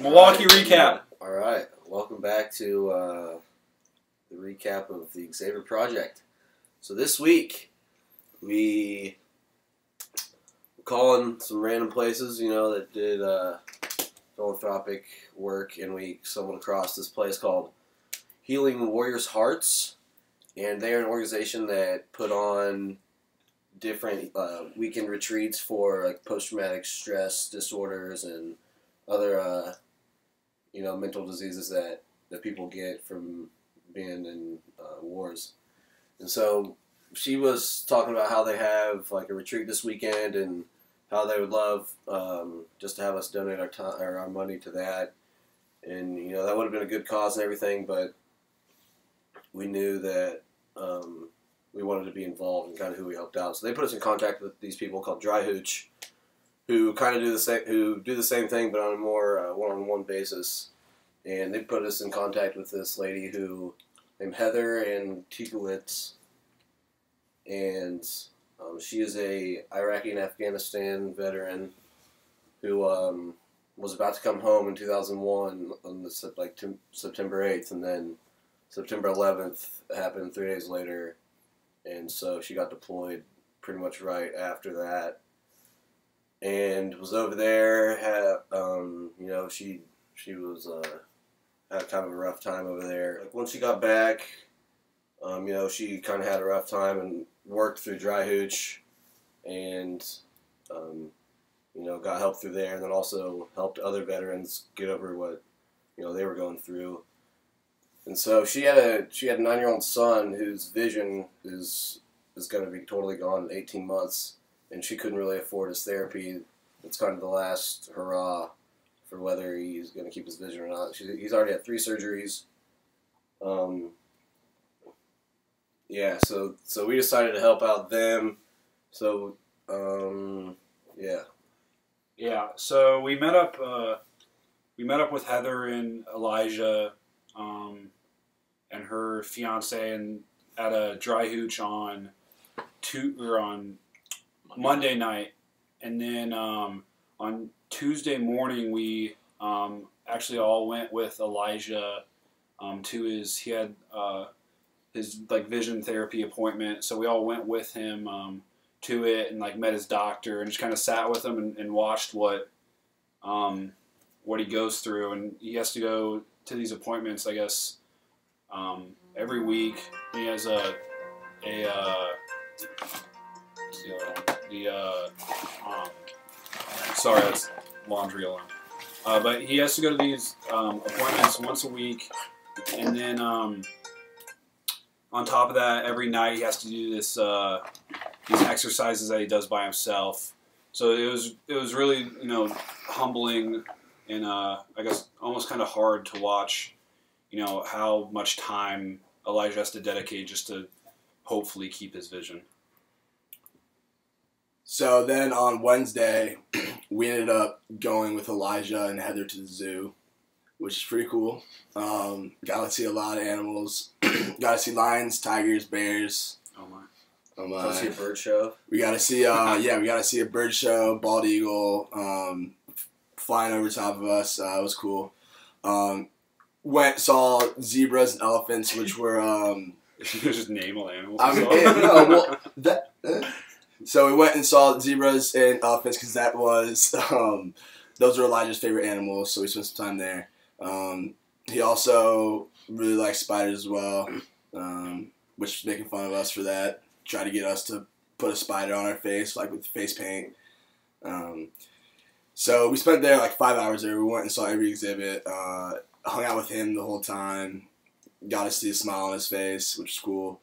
Milwaukee Recap. All right, welcome back to the recap of the Xavier Project. So this week, we were calling some random places, that did philanthropic work, and we stumbled across this place called Healing Warriors' Hearts, and they're an organization that put on different weekend retreats for like post-traumatic stress disorders and other mental diseases that people get from being in wars. And so she was talking about how they have like a retreat this weekend and how they would love just to have us donate our time or our money to that. And that would have been a good cause and everything, but we knew that we wanted to be involved in kind of who we helped out. So they put us in contact with these people called Dry Hooch, who kind of do the same thing, but on a more one-on-one basis. And they put us in contact with this lady named Heather and Tikowitz, and she is a Iraqi and Afghanistan veteran who was about to come home in 2001 on September 8th, and then September 11th happened 3 days later, and so she got deployed pretty much right after that, and was over there. She was had kind of a rough time over there. Like once she got back, she kind of had a rough time and worked through Dry Hooch, and got help through there, and then also helped other veterans get over what they were going through. And so she had a 9-year-old son whose vision is going to be totally gone in 18 months, and she couldn't really afford his therapy. It's kind of the last hurrah for whether he's going to keep his vision or not. He's already had 3 surgeries. So we decided to help out them. So, yeah. Yeah, so we met up with Heather and Elijah and her fiance and at a Dry Hooch on Monday night, and then on Tuesday morning we actually all went with Elijah to his vision therapy appointment. So we all went with him to it and met his doctor and just kind of sat with him and watched what he goes through. And he has to go to these appointments, I guess, every week. He has sorry, that's laundry alarm. But he has to go to these appointments once a week, and then on top of that, every night he has to do these exercises that he does by himself. So it was really humbling and I guess almost kind of hard to watch, how much time Elijah has to dedicate just to hopefully keep his vision. So then on Wednesday, we ended up going with Elijah and Heather to the zoo, which is pretty cool. Got to see a lot of animals. Got to see lions, tigers, bears. Oh my! Got to see a bird show. We got to see we got to see a bird show, bald eagle, flying over top of us. It was cool. Saw zebras and elephants, which were just name all animals. So we went and saw zebras and elephants because that was those were Elijah's favorite animals. So we spent some time there. He also really likes spiders as well, which was making fun of us for that. Tried to get us to put a spider on our face, with face paint. So we spent there 5 hours there. We went and saw every exhibit. Hung out with him the whole time. Got to see a smile on his face, which was cool.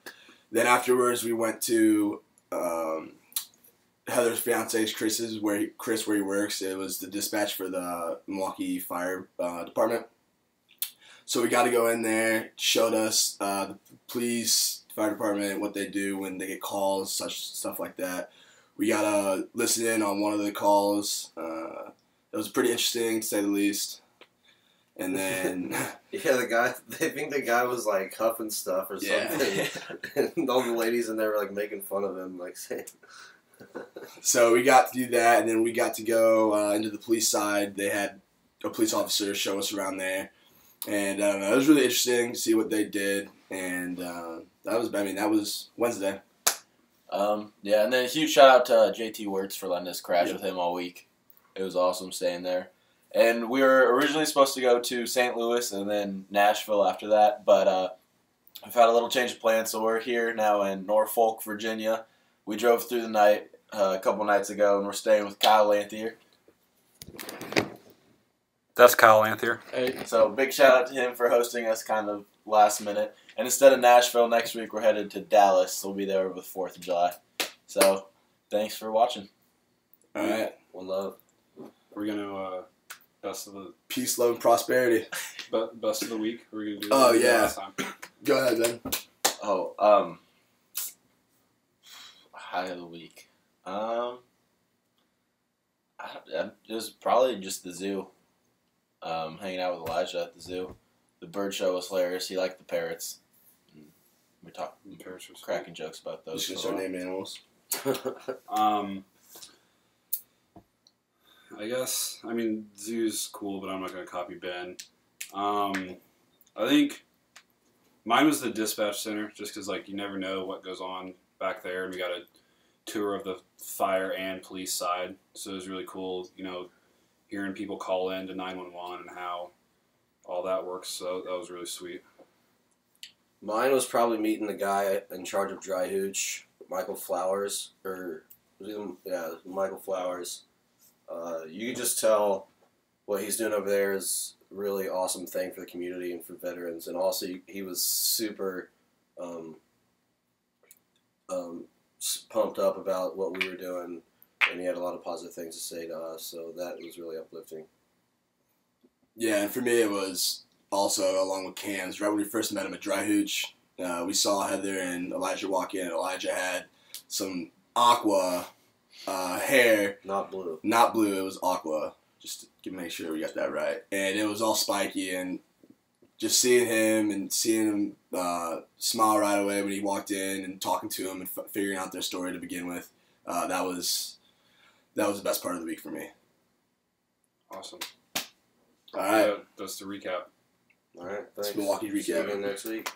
Then afterwards, we went to Heather's fiance's Chris, where he works. It was the dispatch for the Milwaukee Fire Department. So we got to go in there. Showed us the police, fire department, what they do when they get calls, stuff like that. We got to listen in on one of the calls. It was pretty interesting, to say the least. And then they think the guy was huffing stuff or something. Yeah. And all the ladies in there were making fun of him, saying. So we got to do that, and then we got to go into the police side. They had a police officer show us around there. And I don't know, it was really interesting to see what they did. And that was Wednesday. Yeah, and then a huge shout out to JT Wirtz for letting us crash with him all week. It was awesome staying there. And we were originally supposed to go to St. Louis and then Nashville after that, but we've had a little change of plans, so we're here now in Norfolk, Virginia. We drove through the night a couple nights ago, and we're staying with Kyle Lanthier. That's Kyle Lanthier. Hey, so big shout out to him for hosting us kind of last minute. And instead of Nashville next week, we're headed to Dallas. So we'll be there over the 4th of July. So thanks for watching. All right. One love. We're going to best of the Peace, love, and prosperity. best of the week. We're going to do Oh, that yeah. last time. Go ahead, then. Oh, high of the week. It was probably just the zoo. Hanging out with Elijah at the zoo. The bird show was hilarious. He liked the parrots. We talked, cracking jokes about those. Just gonna start naming animals. I guess, zoo's cool, but I'm not going to copy Ben. I think mine was the dispatch center, just because, you never know what goes on back there, and we got a tour of the fire and police side, so it was really cool, hearing people call in to 911 and how all that works, so that was really sweet. Mine was probably meeting the guy in charge of Dry Hooch, Michael Flowers, Michael Flowers. You could just tell what he's doing over there is a really awesome thing for the community and for veterans. And also, he was super pumped up about what we were doing, and he had a lot of positive things to say to us. So that was really uplifting. Yeah, and for me, it was also along with Cam's. Right when we first met him at Dry Hooch, we saw Heather and Elijah walk in. Elijah had some aqua hair. Not blue. Not blue, it was aqua. Just to make sure we got that right. And it was all spiky, and just seeing him and seeing him smile right away when he walked in and talking to him and figuring out their story to begin with, that was the best part of the week for me. Awesome. All right. That's the recap. All right, thanks. It's Milwaukee Recap. See you again next week.